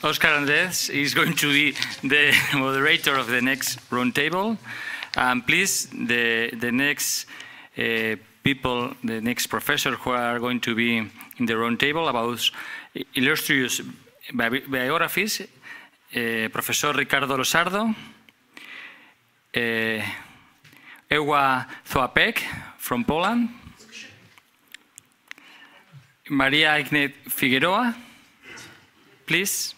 Oscar Andrés is going to be the moderator of the next roundtable. And please, the next people, the next professor who are going to be in the roundtable about illustrious biographies, Professor Ricardo Losardo, Ewa Zoapek from Poland, Maria Ignet Figueroa, please.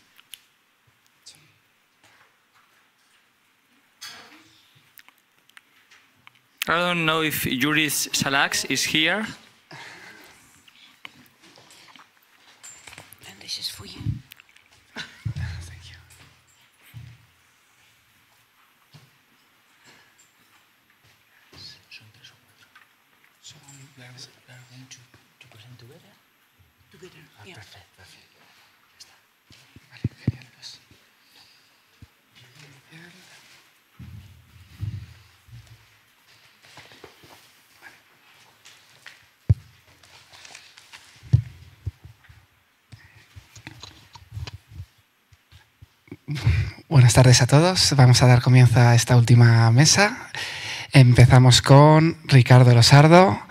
I don't know if Juris Salax is here. And this is for you. Thank you. So we are going to present together? Together, yeah. Perfect, perfect. Ya está. Vale, genial. Pues. Buenas tardes a todos. Vamos a dar comienzo a esta última mesa. Empezamos con Ricardo Losardo,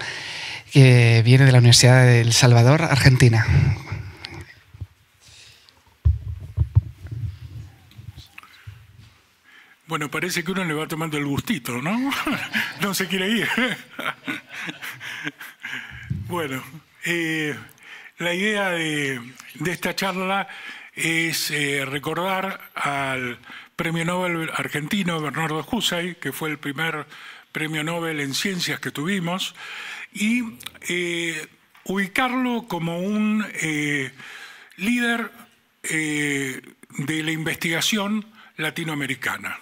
que viene de la Universidad de El Salvador, Argentina. Bueno, parece que uno le va tomando el gustito, ¿no? No se quiere ir. Bueno, la idea de esta charla es recordar al premio Nobel argentino Bernardo Husay, que fue el primer premio Nobel en ciencias que tuvimos, y ubicarlo como un líder de la investigación latinoamericana.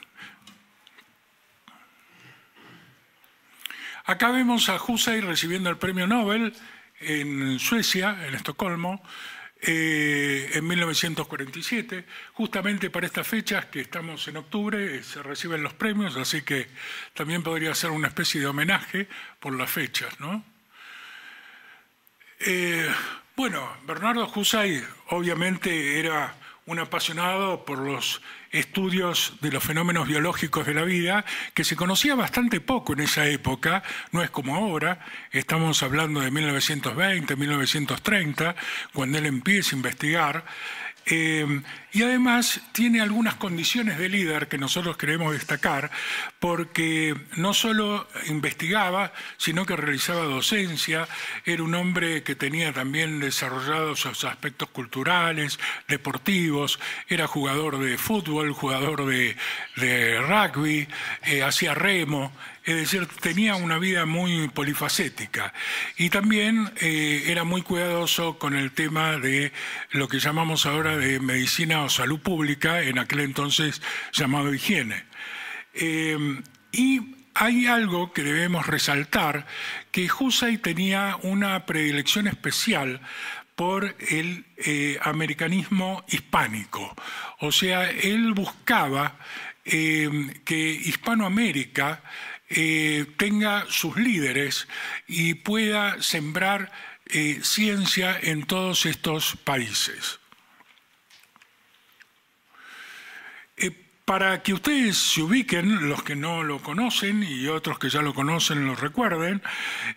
Acá vemos a Husay recibiendo el premio Nobel en Suecia, en Estocolmo, en 1947. Justamente para estas fechas, que estamos en octubre, se reciben los premios, así que también podría ser una especie de homenaje por las fechas, ¿no? Bueno, Bernardo Husay obviamente era un apasionado por los estudios de los fenómenos biológicos de la vida, que se conocía bastante poco en esa época, no es como ahora, estamos hablando de 1920, 1930, cuando él empieza a investigar, y además tiene algunas condiciones de líder que nosotros queremos destacar, porque no solo investigaba, sino que realizaba docencia, era un hombre que tenía también desarrollados sus aspectos culturales, deportivos, era jugador de fútbol, jugador de rugby, hacía remo, es decir, tenía una vida muy polifacética. Y también era muy cuidadoso con el tema de lo que llamamos ahora de medicina o salud pública, en aquel entonces llamado higiene. Y hay algo que debemos resaltar, que Husay tenía una predilección especial por el americanismo hispánico. O sea, él buscaba que Hispanoamérica tenga sus líderes y pueda sembrar ciencia en todos estos países. Para que ustedes se ubiquen, los que no lo conocen y otros que ya lo conocen lo recuerden,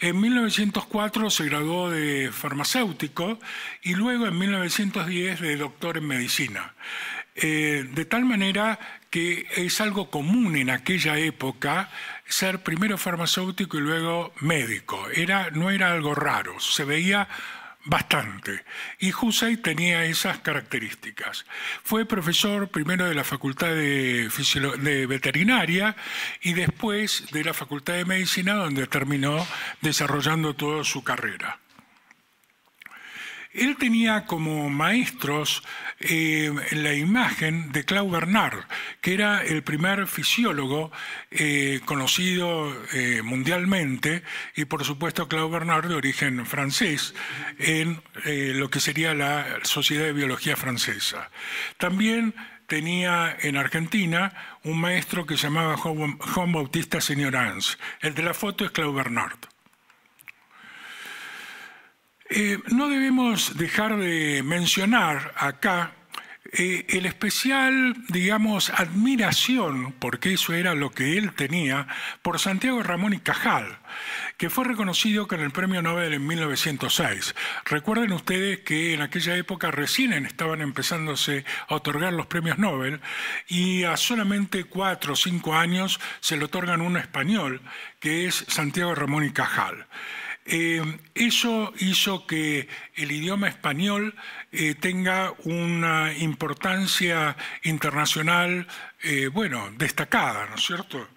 en 1904 se graduó de farmacéutico y luego en 1910 de doctor en medicina. De tal manera que es algo común en aquella época ser primero farmacéutico y luego médico. No era algo raro, se veía bastante. Y Husay tenía esas características. Fue profesor primero de la Facultad de Veterinaria y después de la Facultad de Medicina, donde terminó desarrollando toda su carrera. Él tenía como maestros la imagen de Claude Bernard, que era el primer fisiólogo conocido mundialmente, y por supuesto Claude Bernard de origen francés, en lo que sería la Sociedad de Biología Francesa. También tenía en Argentina un maestro que se llamaba Juan Bautista Señorans. El de la foto es Claude Bernard. No debemos dejar de mencionar acá el especial, digamos, admiración, porque eso era lo que él tenía, por Santiago Ramón y Cajal, que fue reconocido con el Premio Nobel en 1906. Recuerden ustedes que en aquella época recién estaban empezándose a otorgar los premios Nobel y a solamente 4 o 5 años se le otorgan uno español, que es Santiago Ramón y Cajal. Eso hizo que el idioma español tenga una importancia internacional, bueno, destacada, ¿no es cierto?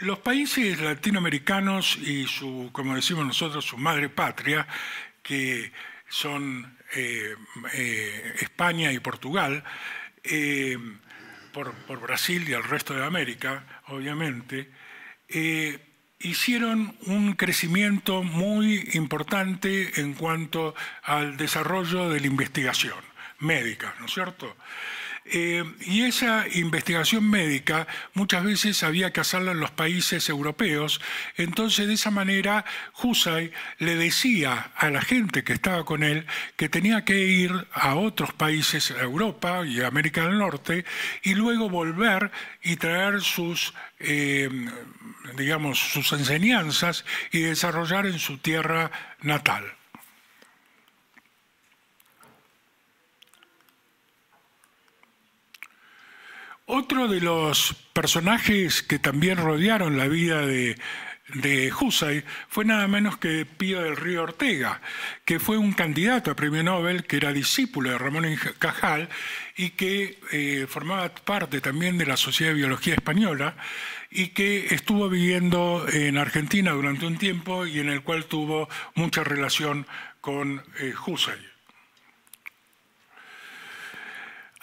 Los países latinoamericanos y su, como decimos nosotros, su madre patria, que son España y Portugal, por Brasil y el resto de América, obviamente, hicieron un crecimiento muy importante en cuanto al desarrollo de la investigación médica, ¿no es cierto? Y esa investigación médica muchas veces había que hacerla en los países europeos, entonces de esa manera Husay le decía a la gente que estaba con él que tenía que ir a otros países, a Europa y a América del Norte, y luego volver y traer sus, digamos, sus enseñanzas y desarrollar en su tierra natal. Otro de los personajes que también rodearon la vida de Husay fue nada menos que Pío del Río Ortega, que fue un candidato a premio Nobel, que era discípulo de Ramón y Cajal y que formaba parte también de la Sociedad de Biología Española y que estuvo viviendo en Argentina durante un tiempo y en el cual tuvo mucha relación con Husay.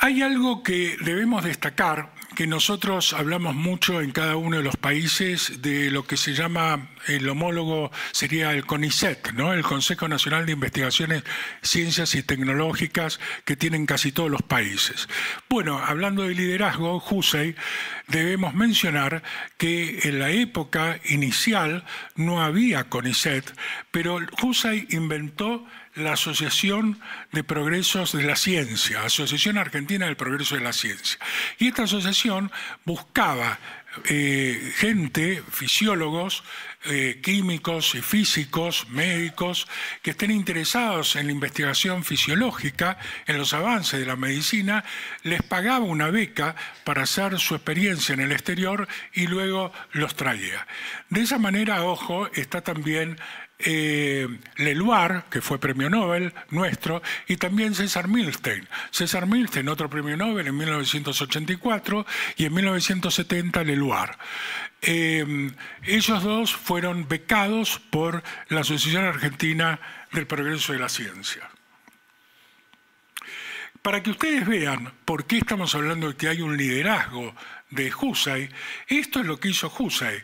Hay algo que debemos destacar, que nosotros hablamos mucho en cada uno de los países de lo que se llama, el homólogo sería el CONICET, ¿no? El Consejo Nacional de Investigaciones, Ciencias y Tecnológicas, que tienen casi todos los países. Bueno, hablando de liderazgo, Husay, debemos mencionar que en la época inicial no había CONICET, pero Husay inventó la Asociación de Progresos de la Ciencia, Asociación Argentina del Progreso de la Ciencia. Y esta asociación buscaba gente, fisiólogos, químicos y físicos, médicos, que estén interesados en la investigación fisiológica, en los avances de la medicina, les pagaba una beca para hacer su experiencia en el exterior y luego los traía. De esa manera, ojo, está también Leluar, que fue premio Nobel nuestro, y también César Milstein. César Milstein, otro premio Nobel en 1984, y en 1970 Leluar. Ellos dos fueron becados por la Asociación Argentina del Progreso de la Ciencia. Para que ustedes vean por qué estamos hablando de que hay un liderazgo de Husay, esto es lo que hizo Husay.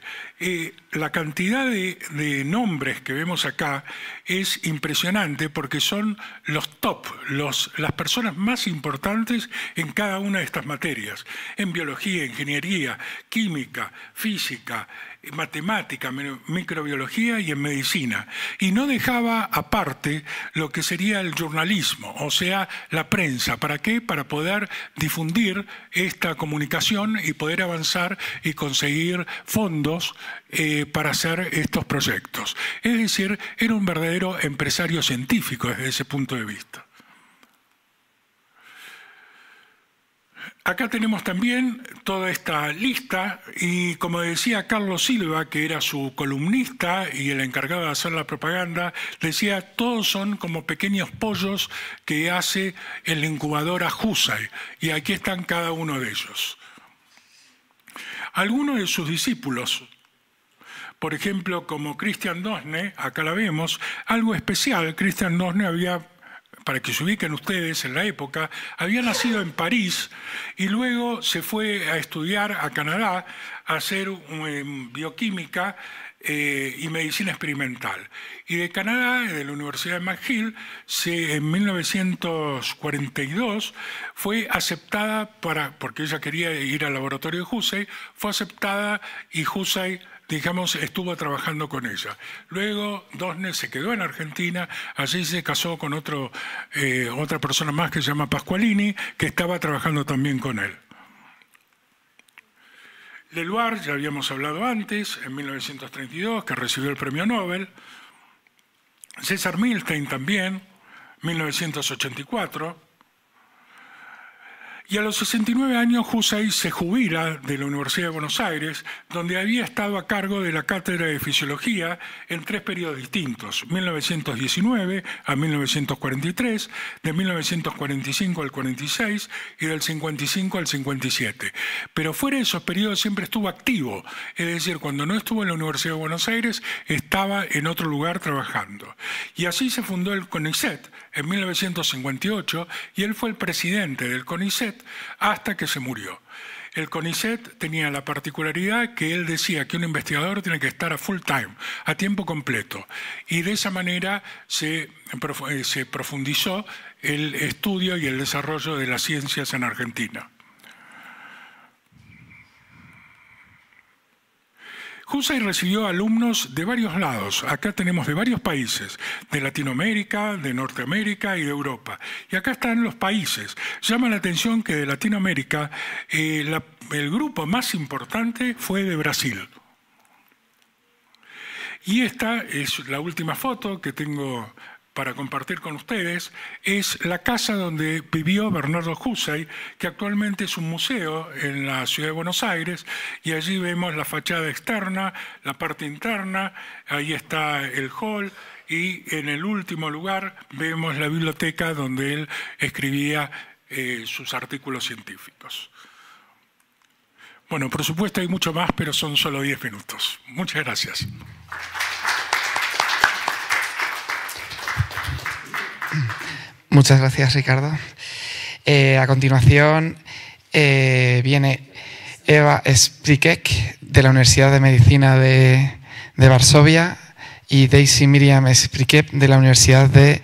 La cantidad de nombres que vemos acá es impresionante porque son los top, las personas más importantes en cada una de estas materias, en biología, ingeniería, química, física, matemática, microbiología y en medicina. Y no dejaba aparte lo que sería el jornalismo, o sea, la prensa. ¿Para qué? Para poder difundir esta comunicación y poder avanzar y conseguir fondos para hacer estos proyectos. Es decir, era un verdadero empresario científico desde ese punto de vista. Acá tenemos también toda esta lista y como decía Carlos Silva, que era su columnista y el encargado de hacer la propaganda, decía, todos son como pequeños pollos que hace el incubador a Husay y aquí están cada uno de ellos. Algunos de sus discípulos, por ejemplo, como Christian Dosne, acá la vemos, algo especial, Christian Dosne había, para que se ubiquen ustedes en la época, había nacido en París y luego se fue a estudiar a Canadá, a hacer bioquímica y medicina experimental. Y de Canadá, de la Universidad de McGill, en 1942 fue aceptada porque ella quería ir al laboratorio de Husay, fue aceptada y Husay digamos, estuvo trabajando con ella. Luego Dosne se quedó en Argentina, allí se casó con otra persona más que se llama Pasqualini, que estaba trabajando también con él. Leloir, ya habíamos hablado antes, en 1932, que recibió el premio Nobel. César Milstein también, 1984. Y a los 69 años Husay se jubila de la Universidad de Buenos Aires, donde había estado a cargo de la cátedra de Fisiología en 3 periodos distintos, 1919 a 1943, de 1945 al 46 y del 55 al 57. Pero fuera de esos periodos siempre estuvo activo, es decir, cuando no estuvo en la Universidad de Buenos Aires estaba en otro lugar trabajando. Y así se fundó el CONICET en 1958 y él fue el presidente del CONICET hasta que se murió. El CONICET tenía la particularidad que él decía que un investigador tiene que estar a full time, a tiempo completo. Y de esa manera se profundizó el estudio y el desarrollo de las ciencias en Argentina. Husay recibió alumnos de varios lados. Acá tenemos de varios países, de Latinoamérica, de Norteamérica y de Europa. Y acá están los países. Llama la atención que de Latinoamérica el grupo más importante fue de Brasil. Y esta es la última foto que tengo para compartir con ustedes, es la casa donde vivió Bernardo Husay, que actualmente es un museo en la ciudad de Buenos Aires, y allí vemos la fachada externa, la parte interna, ahí está el hall, y en el último lugar vemos la biblioteca donde él escribía sus artículos científicos. Bueno, por supuesto hay mucho más, pero son solo 10 minutos. Muchas gracias. Muchas gracias, Ricardo. A continuación viene Eva Sprikek, de la Universidad de Medicina de Varsovia, y Daisy Miriam Sprikek, de la Universidad de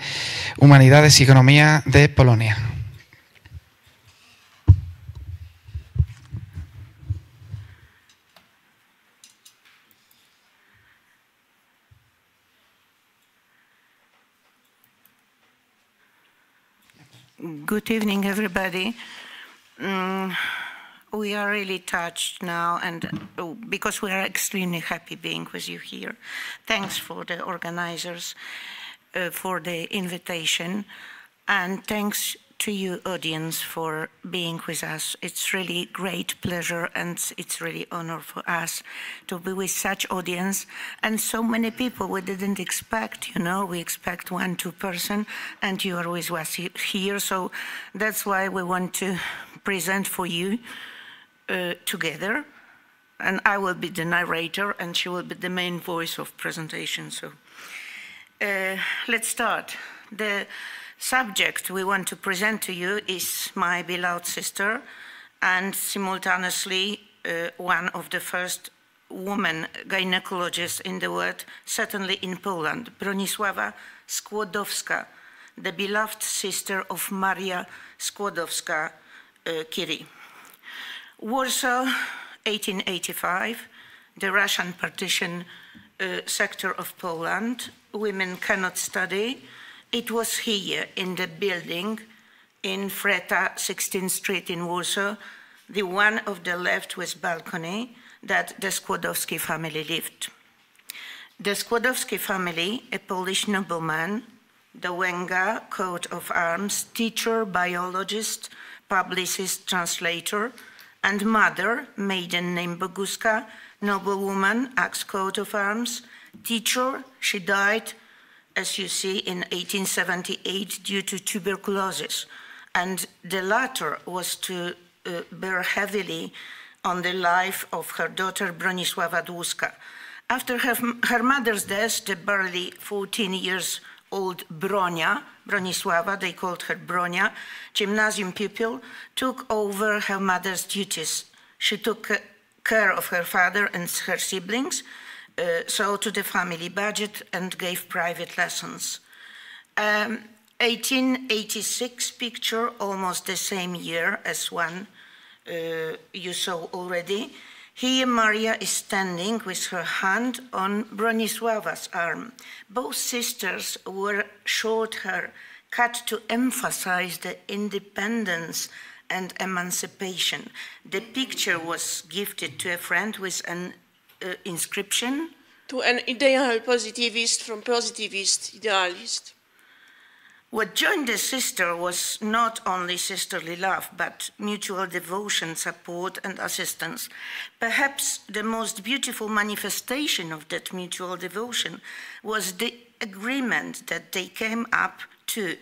Humanidades y Economía de Polonia. Good evening, everybody. We are really touched now, and because we are extremely happy being with you here. Thanks for the organizers for the invitation, and thanks to you, audience, for being with us. It's really great pleasure, and it's really honor for us to be with such audience and so many people we didn't expect. You know, we expect 1-2 person, and you are with us here. So that's why we want to present for you together. And I will be the narrator, and she will be the main voice of presentation. So let's start. The subject we want to present to you is my beloved sister, and simultaneously one of the first women gynecologists in the world, certainly in Poland, Bronisława Skłodowska, the beloved sister of Maria Skłodowska-Curie. Warsaw, 1885, the Russian partition sector of Poland, women cannot study. It was here in the building in Freta, 16th Street in Warsaw, the one of the left with balcony, that the Skłodowski family lived. The Skłodowski family, a Polish nobleman, the Węga coat of arms, teacher, biologist, publicist, translator, and mother, maiden name Boguska, noblewoman, axe coat of arms, teacher. She died, as you see, in 1878 due to tuberculosis, and the latter was to bear heavily on the life of her daughter Bronisława Dłuska. After her mother's death, the barely 14 years old Bronisława, they called her Bronia, gymnasium pupil, took over her mother's duties. She took care of her father and her siblings, so to the family budget, and gave private lessons. 1886 picture, almost the same year as one you saw already. Here Maria is standing with her hand on Bronisława's arm. Both sisters wore short hair, cut to emphasize the independence and emancipation. The picture was gifted to a friend with an inscription. To an ideal positivist from positivist idealist. What joined the sisters was not only sisterly love, but mutual devotion, support, and assistance. Perhaps the most beautiful manifestation of that mutual devotion was the agreement that they came up to.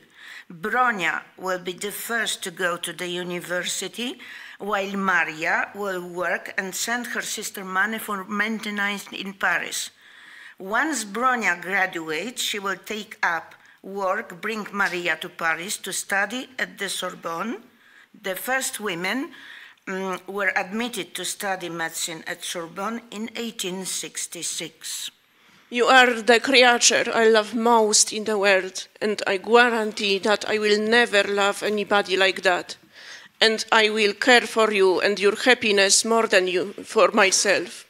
Bronia will be the first to go to the university, while Maria will work and send her sister money for maintenance in Paris. Once Bronia graduates, she will take up work, bring Maria to Paris to study at the Sorbonne. The first women were admitted to study medicine at Sorbonne in 1866. You are the creature I love most in the world, and I guarantee that I will never love anybody like that. And I will care for you and your happiness more than you for myself.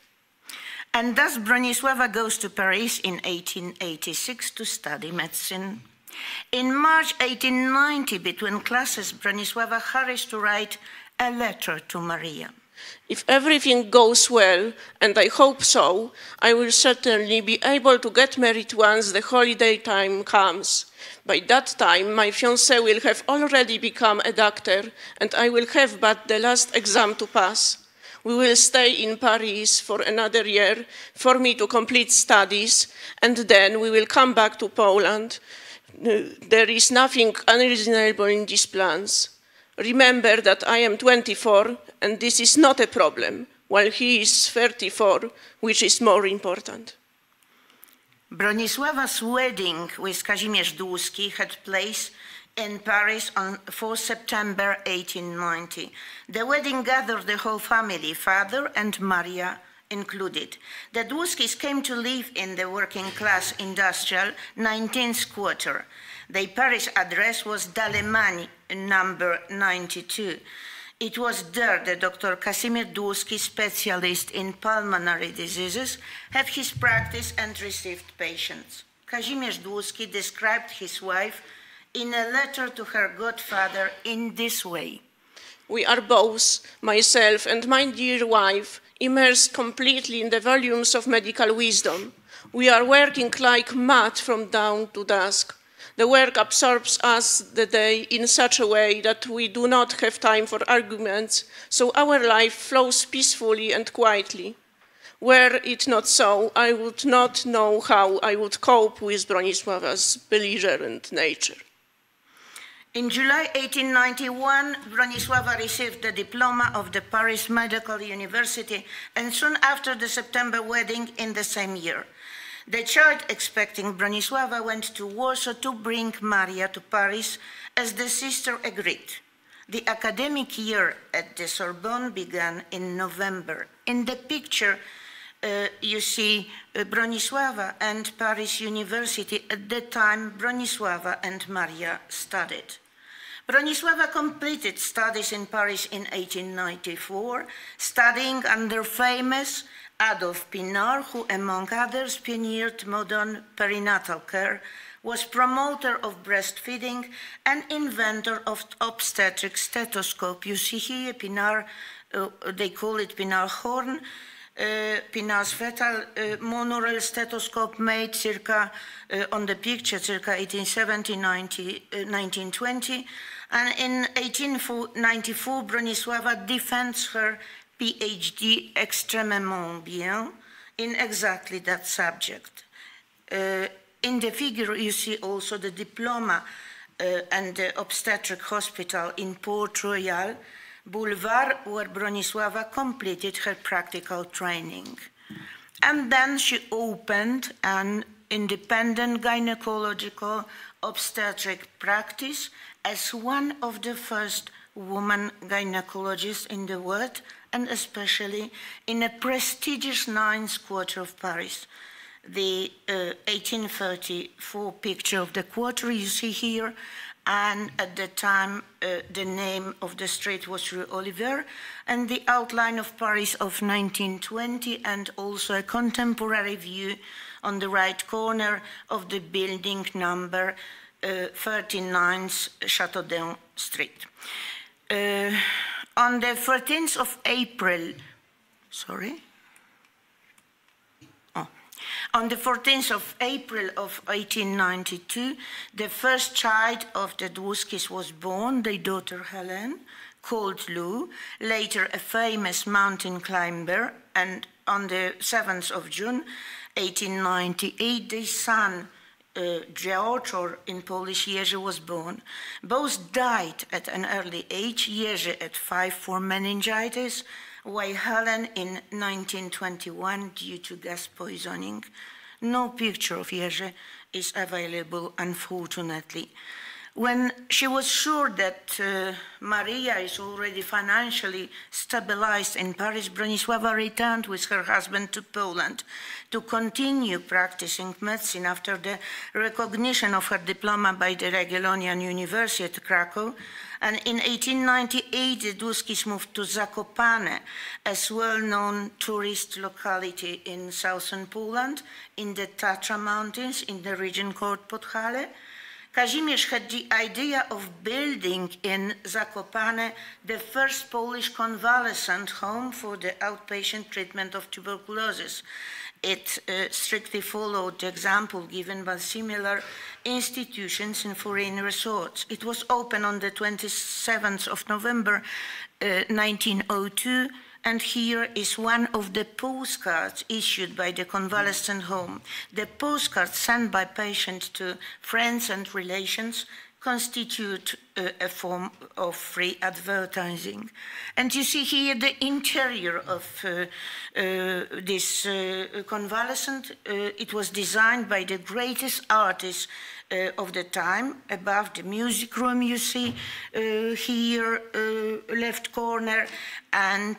And thus Bronisława goes to Paris in 1886 to study medicine. In March 1890, between classes, Bronisława hurries to write a letter to Maria. If everything goes well, and I hope so, I will certainly be able to get married once the holiday time comes. By that time, my fiancé will have already become a doctor, and I will have but the last exam to pass. We will stay in Paris for another year for me to complete studies, and then we will come back to Poland. There is nothing unreasonable in these plans. Remember that I am 24, and this is not a problem, while he is 34, which is more important. Bronisława's wedding with Kazimierz Dłuski had place in Paris on 4 September 1890. The wedding gathered the whole family, father and Maria included. The Dłuskis came to live in the working class industrial 19th quarter. Their parish address was Dalemań, number 92. It was there that Dr. Kazimierz Dłuski, specialist in pulmonary diseases, had his practice and received patients. Kazimierz Dłuski described his wife in a letter to her godfather in this way. We are both, myself and my dear wife, immersed completely in the volumes of medical wisdom. We are working like mad from dawn to dusk. The work absorbs us the day in such a way that we do not have time for arguments, so our life flows peacefully and quietly. Were it not so, I would not know how I would cope with Bronisława's belligerent nature. In July 1891, Bronisława received the diploma of the Paris Medical University, and soon after the September wedding in the same year. The child expecting Bronisława went to Warsaw to bring Maria to Paris, as the sister agreed. The academic year at the Sorbonne began in November. In the picture, you see Bronisława and Paris University. At that time, Bronisława and Maria studied. Bronisława completed studies in Paris in 1894, studying under famous Adolphe Pinard, who, among others, pioneered modern perinatal care, was promoter of breastfeeding and inventor of obstetric stethoscope. You see here Pinard, they call it Pinard horn. Pinard's fetal monaural stethoscope made circa, on the picture, circa 1870-1920. And in 1894, Bronisława defends her PhD extrêmement bien in exactly that subject. In the figure, you see also the diploma and the obstetric hospital in Port Royal Boulevard, where Bronisława completed her practical training. And then she opened an independent gynecological obstetric practice as one of the first woman gynecologists in the world, and especially in a prestigious 9th quarter of Paris. The 1834 picture of the quarter you see here, and at the time the name of the street was Rue Oliver, and the outline of Paris of 1920, and also a contemporary view on the right corner of the building number 39th Chateaudoin Street. On the 14th of April, on the 14th of April of 1892, the first child of the Dłuskis was born, their daughter Helen, called Lou, later a famous mountain climber, and on the 7th of June, 1898, their son, George, or in Polish Jerzy, was born. Both died at an early age, Jerzy at 5 for meningitis, while Helen in 1921 due to gas poisoning. No picture of Jerzy is available, unfortunately. When she was sure that Maria is already financially stabilized in Paris, Bronisława returned with her husband to Poland to continue practicing medicine after the recognition of her diploma by the Jagiellonian University at Krakow. And in 1898, the Dłuskis moved to Zakopane, a well-known tourist locality in southern Poland, in the Tatra Mountains, in the region called Podhale. Kazimierz had the idea of building in Zakopane the first Polish convalescent home for the outpatient treatment of tuberculosis. It strictly followed the example given by similar institutions in foreign resorts. It was opened on the 27th of November 1902, and here is one of the postcards issued by the convalescent home. The postcards sent by patients to friends and relations constitute a form of free advertising. And you see here the interior of this convalescent. It was designed by the greatest artists of the time. Above the music room you see here, left corner, and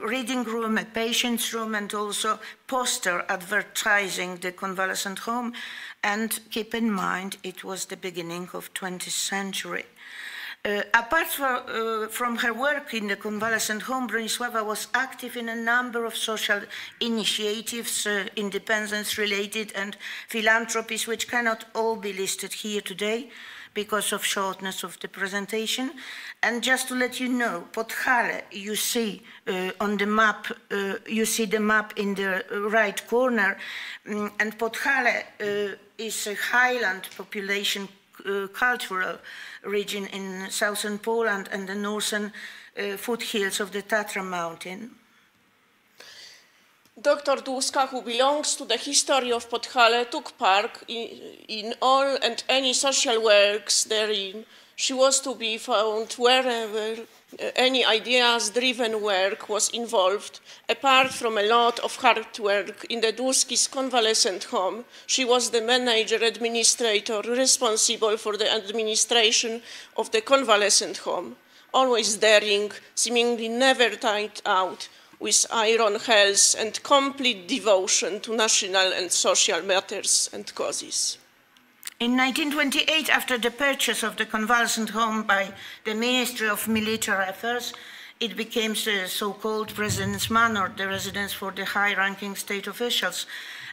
reading room, a patient's room, and also poster advertising the convalescent home. And keep in mind, it was the beginning of 20th century. Apart from her work in the convalescent home, Bronisława was active in a number of social initiatives, independence-related and philanthropies, which cannot all be listed here today because of shortness of the presentation. And just to let you know, Podhale, you see on the map, you see the map in the right corner, and Podhale is a highland population cultural region in southern Poland and the northern foothills of the Tatra mountain. Dr. Dłuska, who belongs to the history of Podhale, took part in all and any social works therein. She was to be found wherever any ideas-driven work was involved. Apart from a lot of hard work in the Dłuskis convalescent home, she was the manager, administrator, responsible for the administration of the convalescent home, always daring, seemingly never tired out, with iron health and complete devotion to national and social matters and causes. In 1928, after the purchase of the convalescent home by the Ministry of Military Affairs, it became the so-called President's Manor, the residence for the high-ranking state officials.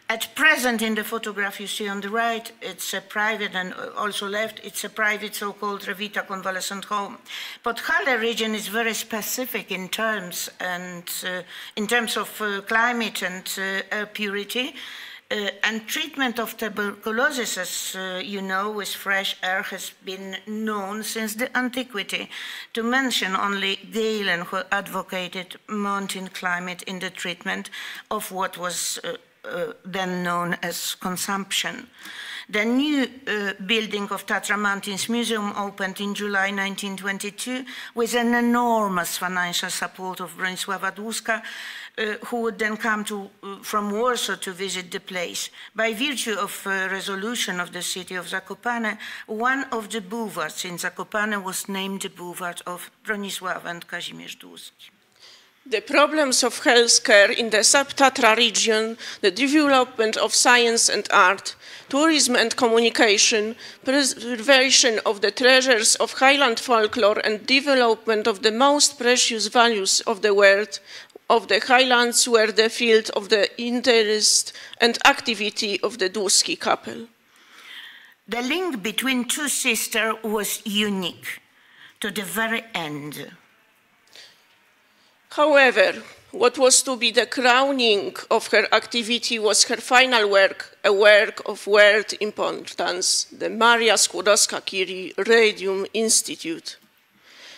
At present, in the photograph you see on the right, it's a private, and also left, it's a private so-called Revita convalescent home. Podhale region is very specific in terms of climate and air purity. And treatment of tuberculosis, as you know, with fresh air has been known since the antiquity, to mention only Galen, who advocated mountain climate in the treatment of what was then known as consumption. The new building of Tatra Mountains Museum opened in July 1922 with an enormous financial support of Bronisława Dłuska, who would then come from Warsaw to visit the place. By virtue of a resolution of the city of Zakopane, one of the boulevards in Zakopane was named the boulevard of Bronisława and Kazimierz Dłuski. The problems of healthcare in the Sub-Tatra region, the development of science and art, tourism and communication, preservation of the treasures of Highland folklore and development of the most precious values of the world of the Highlands were the field of the interest and activity of the Dłuski couple. The link between two sisters was unique to the very end. However, what was to be the crowning of her activity was her final work, a work of world importance, the Maria Skłodowska-Curie Radium Institute.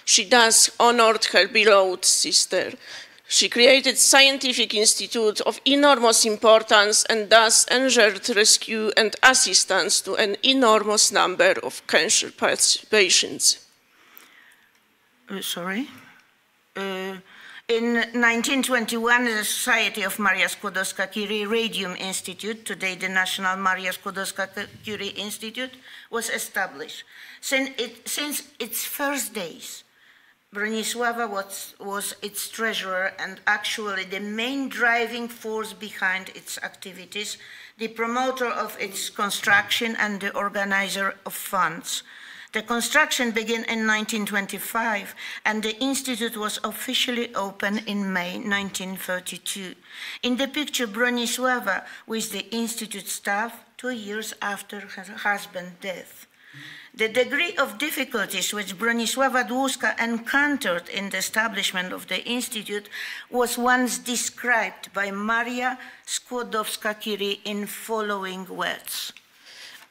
She thus honored her beloved sister. She created a scientific institute of enormous importance and thus ensured rescue and assistance to an enormous number of cancer patients. In 1921, the Society of Maria Skłodowska-Curie Radium Institute, today the National Maria Skłodowska-Curie Institute, was established. Since its first days, Bronisława was its treasurer and actually the main driving force behind its activities, the promoter of its construction and the organizer of funds. The construction began in 1925 and the institute was officially opened in May 1932. In the picture, Bronisława with the institute staff 2 years after her husband's death. The degree of difficulties which Bronisława Dłuska encountered in the establishment of the institute was once described by Maria Skłodowska-Curie in following words.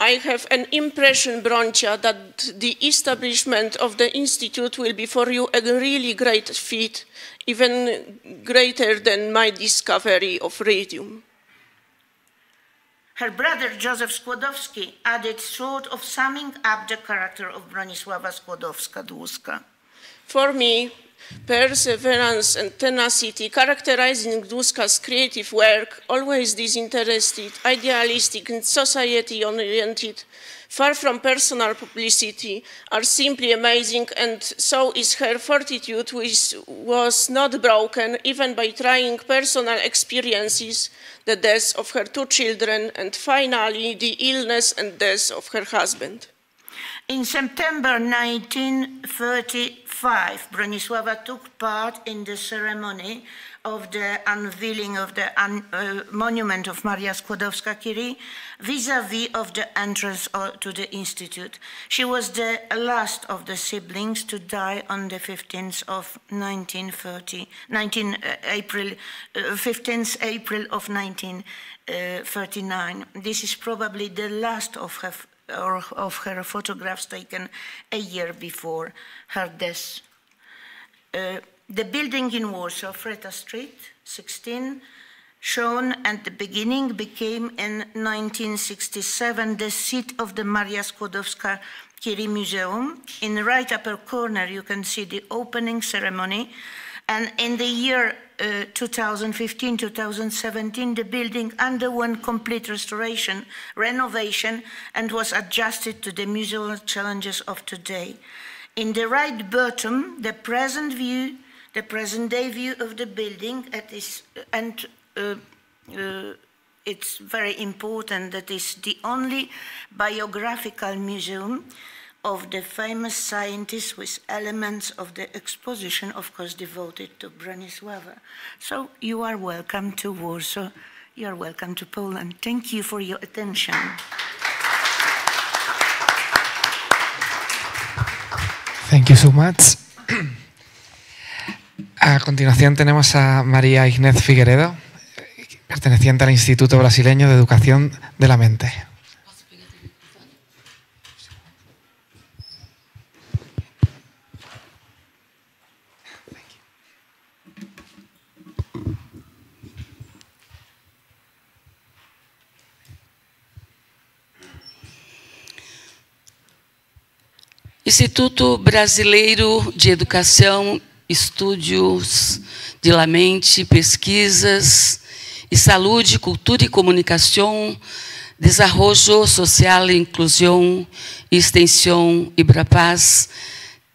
I have an impression, Broncia, that the establishment of the institute will be for you a really great feat, even greater than my discovery of radium. Her brother Józef Skłodowski added sort of summing up the character of Bronisława Skłodowska-Dłuska. For me, perseverance and tenacity characterizing Dłuska's creative work, always disinterested, idealistic and society-oriented, far from personal publicity, are simply amazing, and so is her fortitude, which was not broken even by trying personal experiences, the death of her 2 children, and finally the illness and death of her husband. In September 1935, Bronisława took part in the ceremony of the unveiling of the monument of Maria Skłodowska-Curie vis-à-vis of the entrance to the institute. She was the last of the siblings to die on the 15th of April of 1939. This is probably the last of her photographs taken a year before her death. The building in Warsaw, Freta Street, 16, shown at the beginning, became in 1967 the seat of the Maria Skłodowska-Curie Museum. In the right upper corner, you can see the opening ceremony. And in the year 2015-2017, the building underwent complete restoration, renovation, and was adjusted to the museal challenges of today. In the right bottom, the present-day view of the building, it's very important that it's the only biographical museum of the famous scientist with elements of the exposition, of course, devoted to Bronisława. So you are welcome to Warsaw. You are welcome to Poland. Thank you for your attention. Thank you so much. A continuación tenemos a María Ignez Figueiredo, perteneciente al Instituto Brasileño de Educación de la Mente. Instituto Brasileiro de Educação, Estúdios de la Mente, Pesquisas e Saúde, Cultura e Comunicação, Desarrollo Social e Inclusão, Extensão Ibrapaz,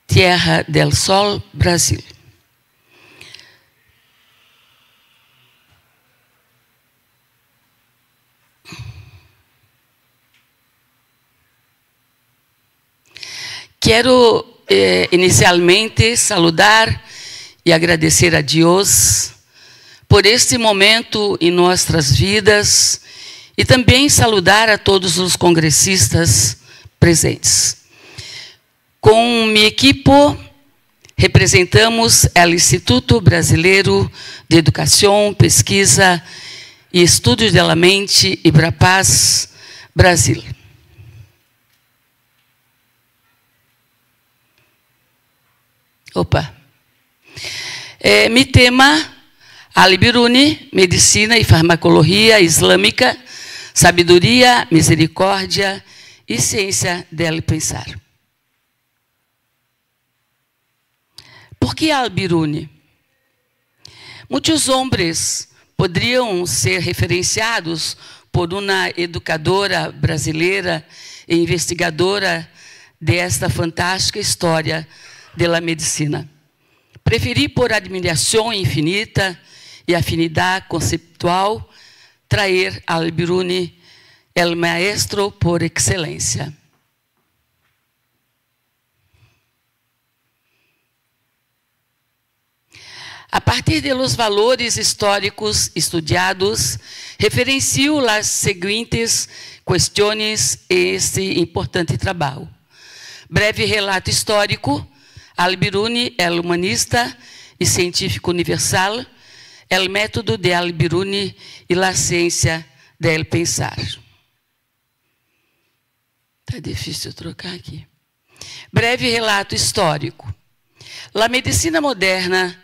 Tierra del Sol, Brasil. Quero inicialmente saludar e agradecer a Deus por este momento em nossas vidas e também saludar a todos os congressistas presentes. Com minha equipe, representamos o Instituto Brasileiro de Educação, Pesquisa e Estudos da Mente, IBRAPAZ, Brasil. Opa! Mi tema, Al-Biruni, Medicina e Farmacologia Islâmica, Sabedoria, Misericórdia e Ciência del Pensar. Por que Al-Biruni? Muitos homens poderiam ser referenciados por uma educadora brasileira e investigadora desta fantástica história da medicina. Preferi, por admiração infinita e afinidade conceptual, trazer Al-Biruni, el maestro por excelência. A partir de los valores históricos estudiados, referencio as seguintes questões este importante trabalho. Breve relato histórico. Al-Biruni é humanista e científico universal, é o método de Al-Biruni e a ciência del pensar. Está difícil trocar aqui. Breve relato histórico. A medicina moderna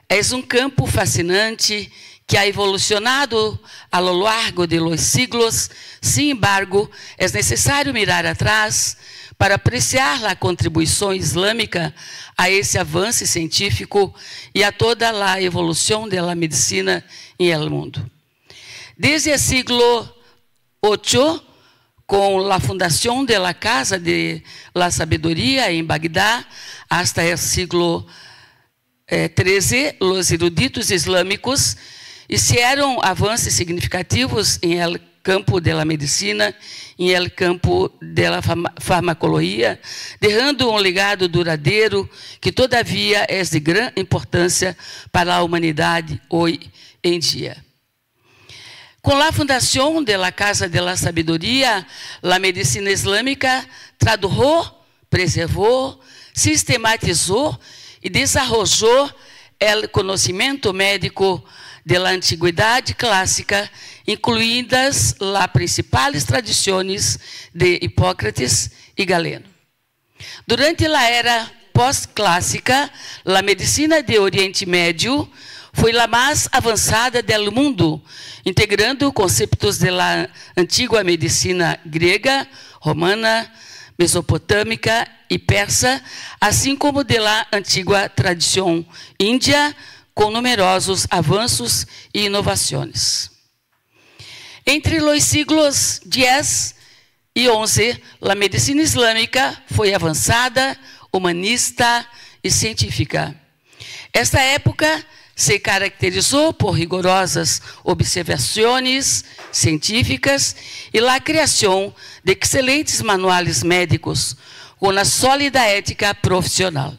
é campo fascinante que ha evolucionado a lo largo de los siglos. Sin embargo, é necessário mirar atrás para apreciar a contribuição islâmica a esse avanço científico e a toda a evolução da medicina em el mundo. Desde o século VIII, com a fundação da Casa de la Sabedoria em Bagdá, hasta o século XIII, os eruditos islâmicos hicieron avanços significativos em el campo da medicina, em el campo da farmacologia, deixando legado duradouro que, todavia, é de grande importância para a humanidade hoje em dia. Com a fundação da Casa de la Sabedoria, a medicina islâmica traduziu, preservou, sistematizou e desenvolveu o conhecimento médico da antiguidade clássica, incluídas as principais tradições de Hipócrates e Galeno. Durante a era pós-clássica, a medicina de Oriente Médio foi a mais avançada do mundo, integrando conceitos da antiga medicina grega, romana, mesopotâmica e persa, assim como da antiga tradição índia, com numerosos avanços e inovações. Entre os siglos X e XI, a medicina islâmica foi avançada, humanista e científica. Esta época se caracterizou por rigorosas observações científicas e a criação de excelentes manuais médicos com a sólida ética profissional.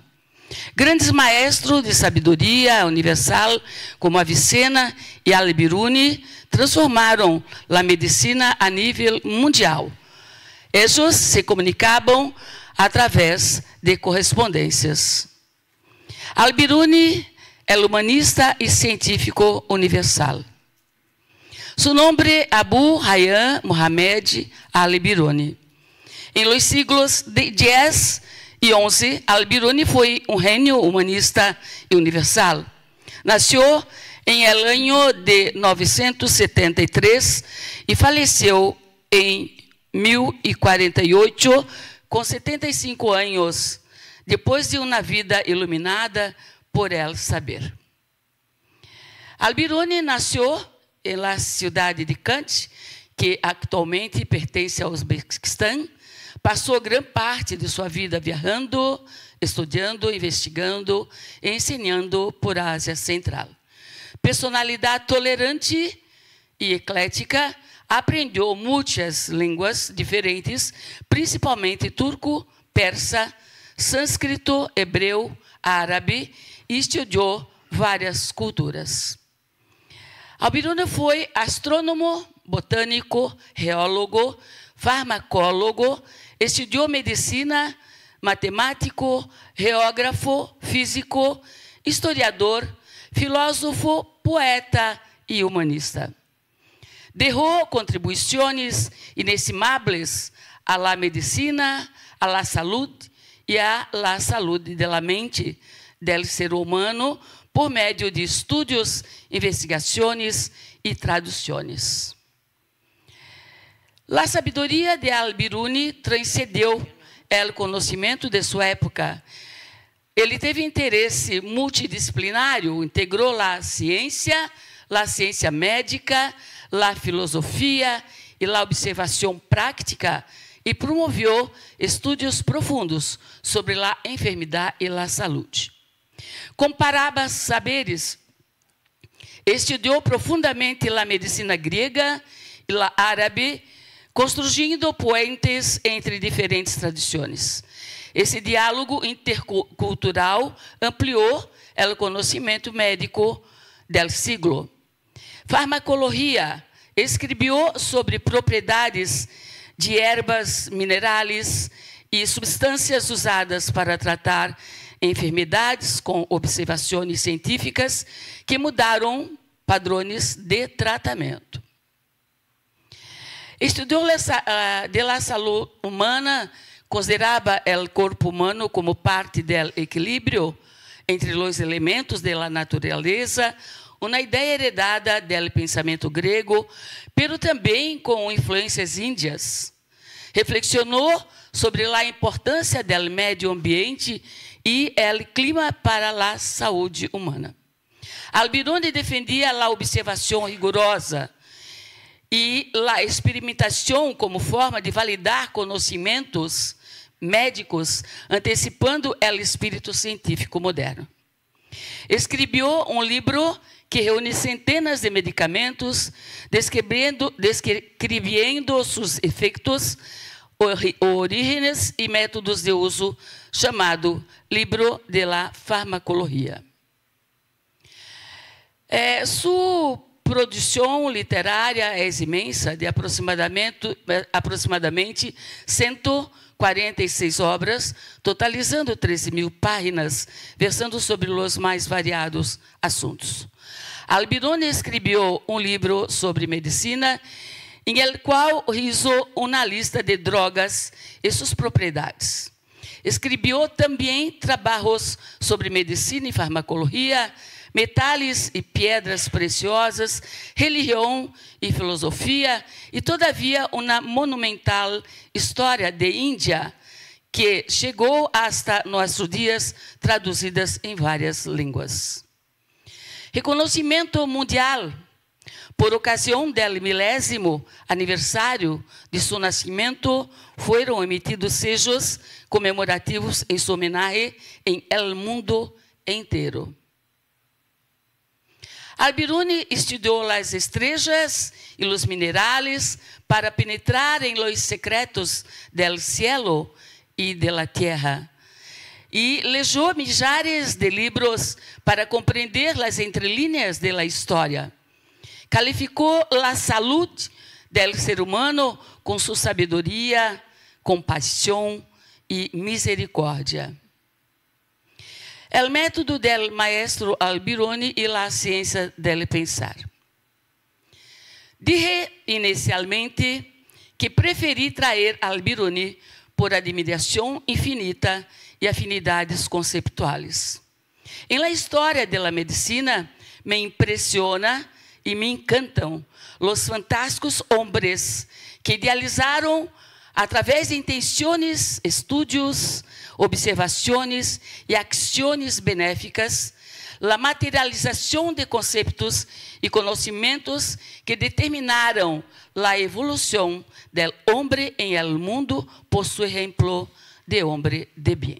Grandes maestros de sabedoria universal, como Avicena e Al-Biruni, transformaram a medicina a nível mundial. Eles se comunicavam através de correspondências. Al-Biruni é humanista e científico universal. Seu nome é Abu Hayyan Muhammad Al-Biruni. Em los siglos X e XI, Al-Biruni foi gênio humanista e universal. Nasceu em el año de 973 e faleceu em 1048, com 75 anos, depois de uma vida iluminada por el saber. Al-Biruni nasceu na cidade de Kant, que atualmente pertence ao Uzbequistão. Passou grande parte de sua vida viajando, estudando, investigando e ensinando por Ásia Central. Personalidade tolerante e eclética, aprendeu muitas línguas diferentes, principalmente turco, persa, sânscrito, hebreu, árabe e estudou várias culturas. Al-Biruni foi astrônomo, botânico, geólogo, farmacólogo, estudou medicina, matemático, geógrafo, físico, historiador, filósofo, poeta e humanista. Dejó contribuições inestimables a la medicina, a la salud e a la salud de la mente del ser humano por meio de estudos, investigações e traduções. A sabedoria de Al-Biruni transcendeu o conhecimento de sua época. Ele teve interesse multidisciplinário, integrou a ciência médica, a filosofia e a observação prática e promoveu estudos profundos sobre a enfermidade e a saúde. Comparava saberes, estudou profundamente a medicina grega e a árabe, construindo puentes entre diferentes tradições. Esse diálogo intercultural ampliou o conhecimento médico del siglo. Farmacologia, escreveu sobre propriedades de ervas, minerais e substâncias usadas para tratar enfermidades com observações científicas que mudaram padrões de tratamento. Estudou a saúde humana, considerava o corpo humano como parte do equilíbrio entre os elementos da natureza, uma ideia heredada do pensamento grego, pero também com influências índias. Reflexionou sobre a importância do meio ambiente e o clima para a saúde humana. Al-Biruni defendia a observação rigorosa e a experimentação como forma de validar conhecimentos médicos, antecipando o espírito científico moderno. Escreveu um livro que reúne centenas de medicamentos, descrevendo seus efeitos, orígenes e métodos de uso, chamado Libro de la Farmacologia. Sua produção literária é imensa, de aproximadamente 146 obras, totalizando 13.000 páginas, versando sobre os mais variados assuntos. Al-Biruni escreveu um livro sobre medicina, em el qual hizo uma lista de drogas e suas propriedades. Escreveu também trabalhos sobre medicina e farmacologia, metais e pedras preciosas, religião e filosofia, e, todavia, uma monumental história de Índia, que chegou hasta nossos dias, traduzidas em várias línguas. Reconhecimento mundial. Por ocasião do 10º aniversário de seu nascimento, foram emitidos sejos comemorativos em sua homenagem em el mundo inteiro. Al-Biruni estudou as estrelas e os minerais para penetrar em los secretos del cielo e de la tierra. E leu milhares de livros para compreender as entrelinhas da história. Calificou a saúde do ser humano com sua sabedoria, compaixão e misericórdia. O método del maestro Al-Biruni e a ciência del pensar. Dije inicialmente que preferi trazer Al-Biruni por admiração infinita e afinidades conceptuais. Em la história da medicina, me impressiona e me encantam os fantásticos homens que idealizaram, através de intenções, estudos, observações e ações benéficas, a materialização de conceitos e conhecimentos que determinaram a evolução do homem em el mundo por su exemplo de homem de bem.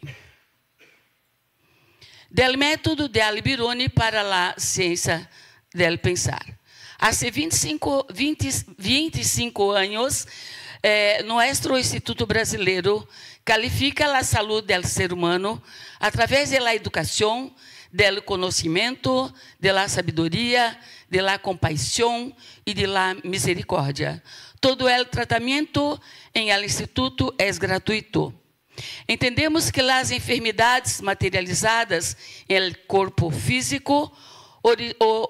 Del método de Al-Biruni para a ciência del pensar. Há 25 anos, nuestro Instituto Brasileiro califica a saúde do ser humano através da educação, do conhecimento, da sabedoria, da compaixão e da misericórdia. Todo o tratamento em el Instituto é gratuito. Entendemos que as enfermidades materializadas em corpo físico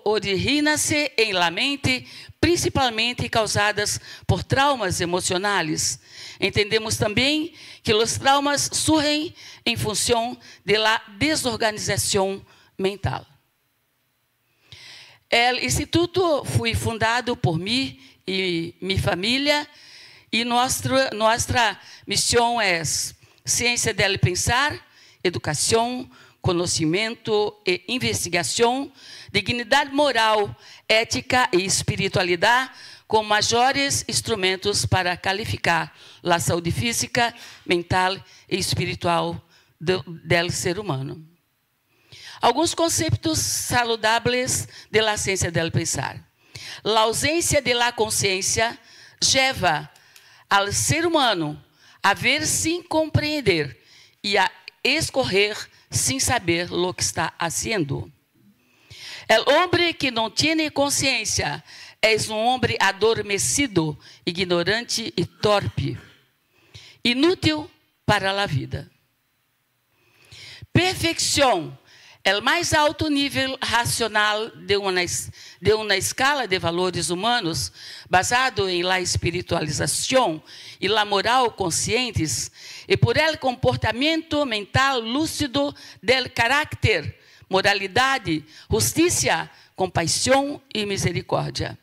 originam-se em la mente, principalmente causadas por traumas emocionais. Entendemos também que os traumas surgem em função da desorganização mental. O Instituto foi fundado por mim e minha família, e nossa missão é ciência del pensar, educação, conhecimento e investigação, dignidade moral, ética e espiritualidade, com maiores instrumentos para qualificar a saúde física, mental e espiritual do ser humano. Alguns conceitos saludáveis da ciência del pensar. A ausência da consciência leva ao ser humano a ver sem compreender e a escorrer sem saber o que está fazendo. O homem que não tem consciência é homem adormecido, ignorante e torpe, inútil para a vida. Perfeição é o mais alto nível racional de uma escala de valores humanos basado em la espiritualização e la moral conscientes e por el comportamento mental lúcido del caráter, moralidade, justiça, compaixão e misericórdia.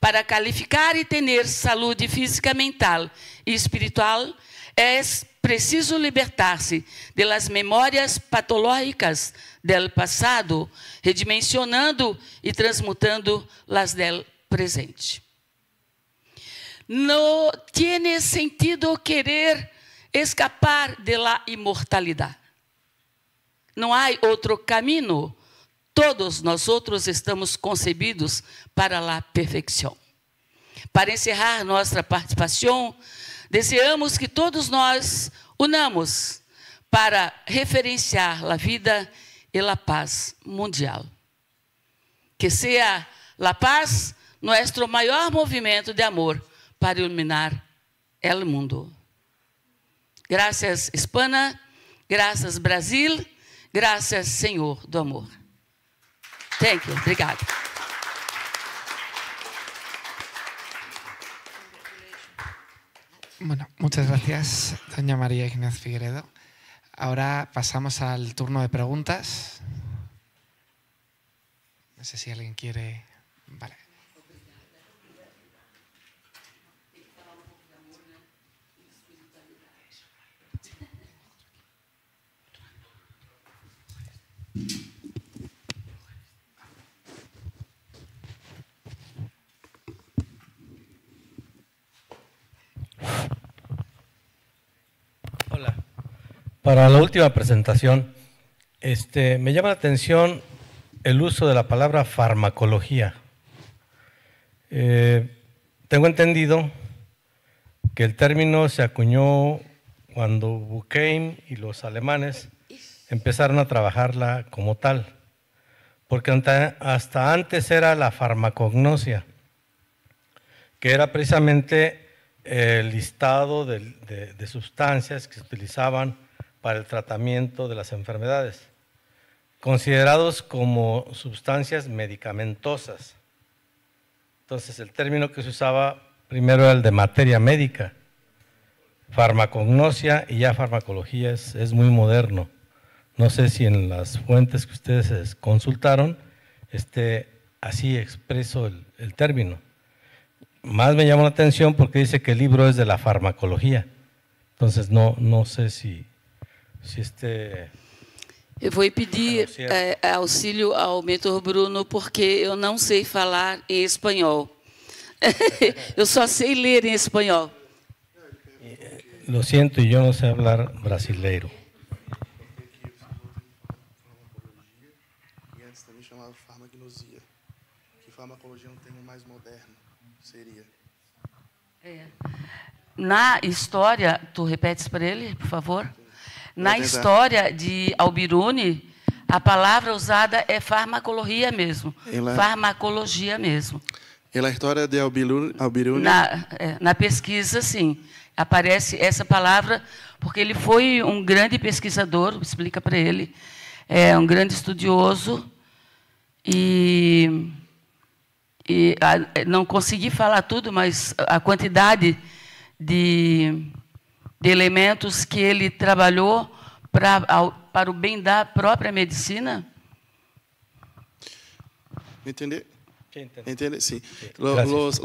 Para qualificar e ter saúde física, mental e espiritual, é preciso libertar-se das memórias patológicas do passado, redimensionando e transmutando las del presente. Não tem sentido querer escapar da imortalidade. Não há outro caminho. Todos nós outros estamos concebidos para a perfeição. Para encerrar nossa participação, desejamos que todos nós unamos para referenciar a vida e a paz mundial. Que seja a paz nosso maior movimento de amor para iluminar o mundo. Graças, Espanha, graças, Brasil, graças, Senhor do amor. Thank you. Obrigada. Bueno, muchas gracias, doña María Inés Figueredo. Ahora pasamos al turno de preguntas. No sé si alguien quiere... Vale. Hola. Para la última presentación, me llama la atención el uso de la palabra farmacología. Tengo entendido que el término se acuñó cuando Durkheim y los alemanes empezaron a trabajarla como tal, porque hasta antes era la farmacognosia, que era precisamente el listado de sustancias que se utilizaban para el tratamiento de las enfermedades, considerados como sustancias medicamentosas. Entonces, el término que se usaba primero era el de materia médica, farmacognosia, y ya farmacología es muy moderno. No sé si en las fuentes que ustedes consultaron esté así expreso el término. Más me llama la atención porque dice que el libro es de la farmacología. Entonces, no sé si Eu vou pedir auxílio ao mentor Bruno, porque eu não sei falar em espanhol. Eu só sei ler em espanhol. Lo siento, yo no sé hablar brasileiro. E antes também chamava farmacognosia, que farmacologia é um termo mais moderno, seria. na história, tu repetes para ele, por favor? Na história de Al-Biruni, a palavra usada é farmacologia mesmo. Farmacologia mesmo. E na história de Al-Biruni? Na pesquisa, sim. Aparece essa palavra, porque ele foi um grande pesquisador, explica para ele, é um grande estudioso, e não consegui falar tudo, mas a quantidade de elementos que ele trabalhou para o bem da própria medicina. Entende? Entende? Sim.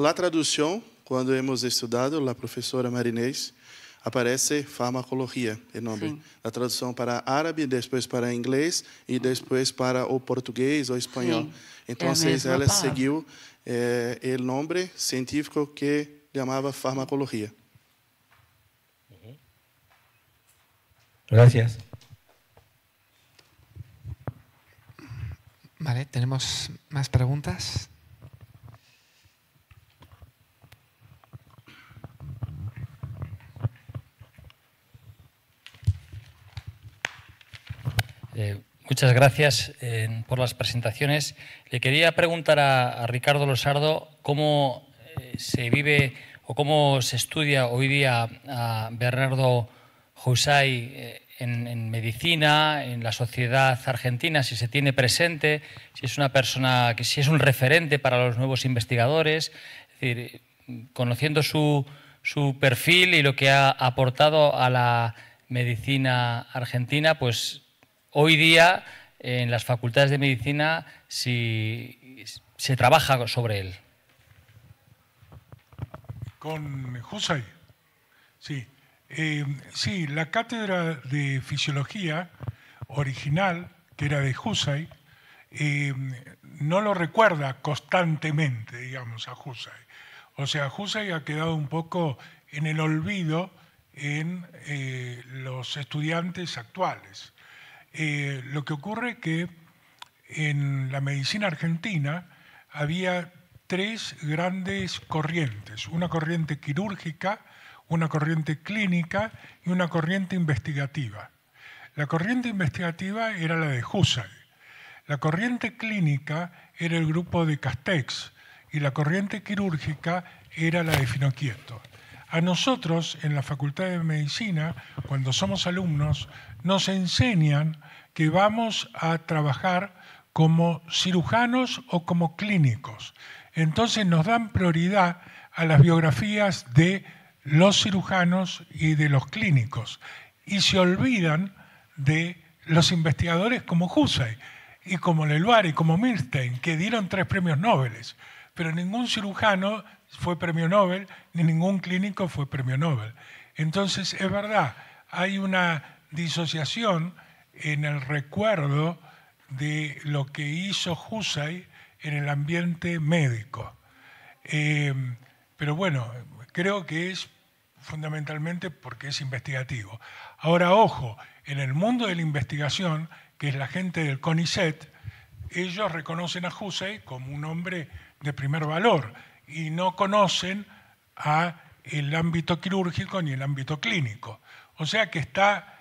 A tradução, quando hemos estudado, a professora Marinês, aparece farmacologia, o nome. Sim. A tradução para árabe, depois para inglês e depois para o português ou espanhol. Sim. Então, ela seguiu o nome científico que chamava farmacologia. Gracias. Vale, ¿tenemos más preguntas? Muchas gracias por las presentaciones. Le quería preguntar a Ricardo Losardo cómo se vive o cómo se estudia hoy día a Bernardo Husay en medicina, en la sociedad argentina, si se tiene presente, si es una persona, si es un referente para los nuevos investigadores, es decir, conociendo su perfil y lo que ha aportado a la medicina argentina, pues hoy día en las facultades de medicina si se trabaja sobre él. Con Husay, sí. Sí, la cátedra de fisiología original, que era de Husay, no lo recuerda constantemente, digamos, a Husay. O sea, Husay ha quedado un poco en el olvido en los estudiantes actuales. Lo que ocurre es que en la medicina argentina había tres grandes corrientes, una corriente quirúrgica, una corriente clínica y una corriente investigativa. La corriente investigativa era la de Husay, la corriente clínica era el grupo de Castex y la corriente quirúrgica era la de Finocchieto. A nosotros, en la Facultad de Medicina, cuando somos alumnos, nos enseñan que vamos a trabajar como cirujanos o como clínicos. Entonces nos dan prioridad a las biografías de los cirujanos y de los clínicos y se olvidan de los investigadores como Husay y como Leloir y como Milstein, que dieron 3 premios Nobel, pero ningún cirujano fue premio Nobel ni ningún clínico fue premio Nobel. Entonces, es verdad, hay una disociación en el recuerdo de lo que hizo Husay en el ambiente médico. Pero bueno, creo que es fundamentalmente porque es investigativo. Ahora, ojo, en el mundo de la investigación, que es la gente del CONICET, ellos reconocen a Husay como un hombre de primer valor y no conocen a el ámbito quirúrgico ni el ámbito clínico. O sea que está,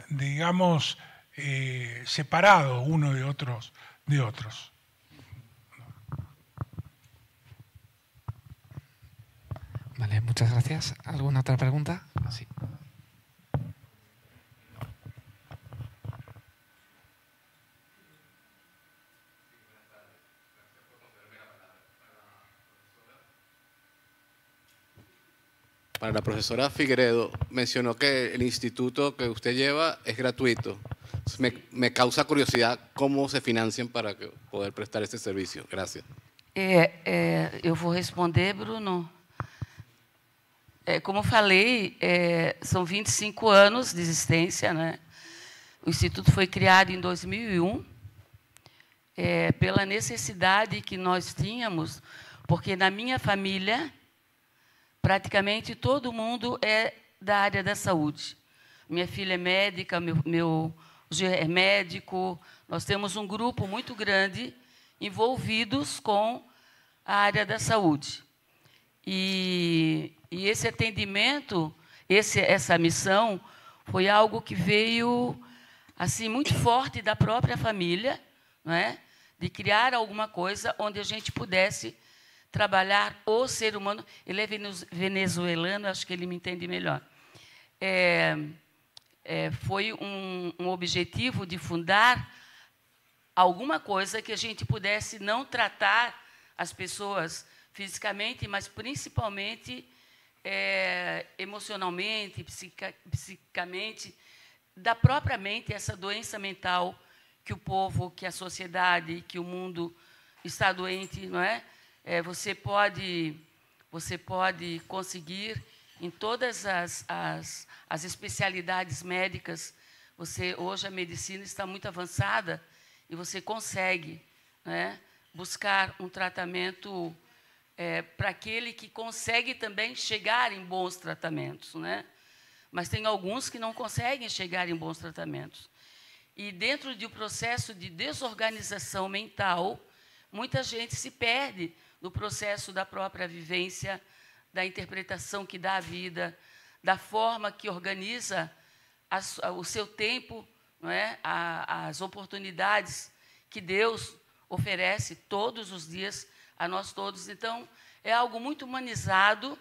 digamos, separado uno de otros. Vale, muchas gracias. ¿Alguna otra pregunta? Sí. Para la profesora Figueredo, mencionó que el instituto que usted lleva es gratuito. Me causa curiosidad cómo se financian para poder prestar este servicio. Gracias. Eu vou responder, Bruno. Como falei, são 25 anos de existência, né? O Instituto foi criado em 2001 pela necessidade que nós tínhamos, porque na minha família praticamente todo mundo é da área da saúde. Minha filha é médica, meu é médico. Nós temos um grupo muito grande envolvidos com a área da saúde. E E esse atendimento, essa missão, foi algo que veio assim muito forte da própria família, não é? De criar alguma coisa onde a gente pudesse trabalhar o ser humano. Ele é venezuelano, acho que ele me entende melhor. Foi um objetivo de fundar alguma coisa que a gente pudesse não tratar as pessoas fisicamente, mas principalmente emocionalmente, psicamente, da própria mente, essa doença mental que o povo, que a sociedade, que o mundo está doente, não é? Você pode conseguir em todas as especialidades médicas. Hoje a medicina está muito avançada e você consegue, né, buscar um tratamento para aquele que consegue também chegar em bons tratamentos, né? Mas tem alguns que não conseguem chegar em bons tratamentos. E dentro de um processo de desorganização mental, muita gente se perde no processo da própria vivência, da interpretação que dá à vida, da forma que organiza o seu tempo, não é? As oportunidades que Deus oferece todos os dias a nós todos. Então, é algo muito humanizado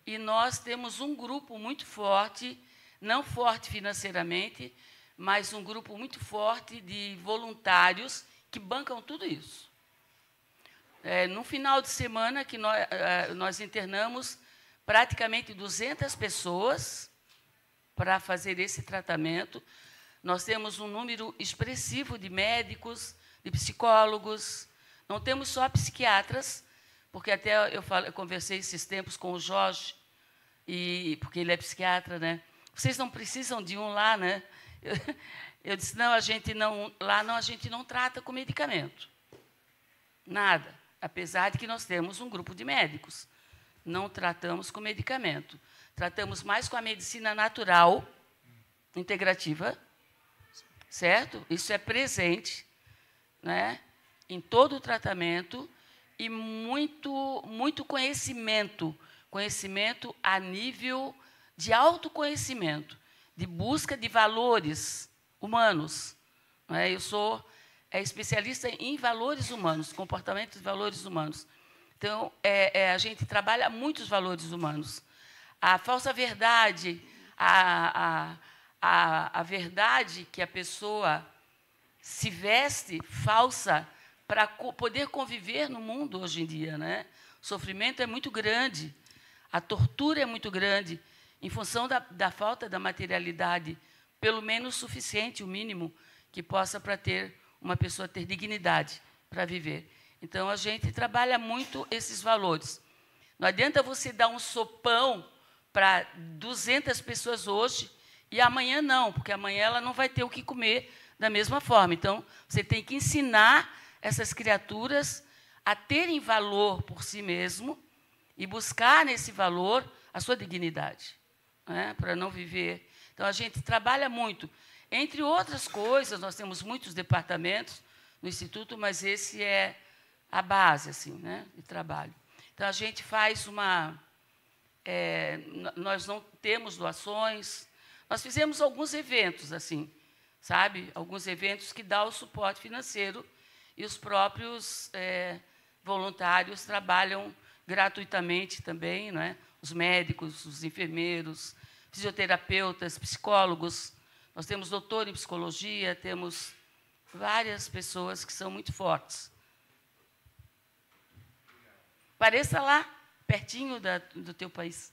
e nós temos um grupo muito forte, não forte financeiramente, mas um grupo muito forte de voluntários que bancam tudo isso. No final de semana que nós internamos praticamente 200 pessoas para fazer esse tratamento. Nós temos um número expressivo de médicos, de psicólogos. Não temos só psiquiatras, porque até eu conversei esses tempos com o Jorge, porque ele é psiquiatra, né? Vocês não precisam de um lá, né? Eu disse, não, a gente não trata com medicamento. Nada. Apesar de que nós temos um grupo de médicos. Não tratamos com medicamento. Tratamos mais com a medicina natural, integrativa, certo? Isso é presente, né, em todo o tratamento e muito conhecimento. Conhecimento a nível de autoconhecimento, de busca de valores humanos. Não é? Eu sou especialista em valores humanos, comportamento de valores humanos. Então, a gente trabalha muitos valores humanos. A falsa verdade, a verdade que a pessoa se veste falsa para poder conviver no mundo hoje em dia, né? O sofrimento é muito grande, a tortura é muito grande, em função da falta da materialidade, pelo menos suficiente, o mínimo, que possa para uma pessoa ter dignidade para viver. Então, a gente trabalha muito esses valores. Não adianta você dar um sopão para 200 pessoas hoje e amanhã não, porque amanhã ela não vai ter o que comer da mesma forma. Então, você tem que ensinar essas criaturas a terem valor por si mesmo e buscar nesse valor a sua dignidade, né, para não viver. Então, a gente trabalha muito. Entre outras coisas, nós temos muitos departamentos no Instituto, mas esse é a base assim, né, de trabalho. Então, a gente faz nós não temos doações. Nós fizemos alguns eventos, assim, sabe? Alguns eventos que dão o suporte financeiro e os próprios voluntários trabalham gratuitamente também, não é? Os médicos, os enfermeiros, fisioterapeutas, psicólogos. Nós temos doutor em psicologia, temos várias pessoas que são muito fortes. Pareça lá, pertinho do teu país.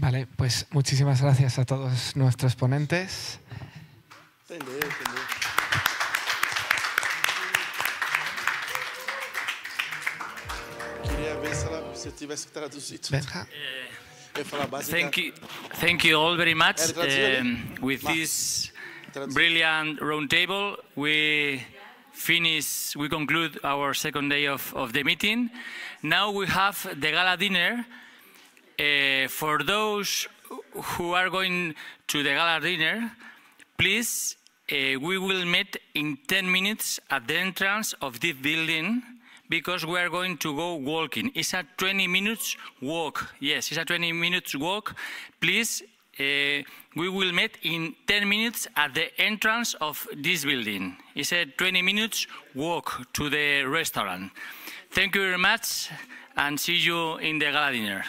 Vale, pues muchísimas gracias a todos nuestros ponentes. Entendeu. Queria ver se eu tivesse traduzido. Thank you all very much. With this brilliant roundtable, we conclude our second day of the meeting. Now we have the gala dinner. For those who are going to the gala dinner, please, we will meet in 10 minutes at the entrance of this building, because we are going to go walking. It's a 20 minutes walk. Yes, it's a 20 minutes walk. Please, we will meet in 10 minutes at the entrance of this building. It's a 20 minutes walk to the restaurant. Thank you very much, and see you in the gala dinner.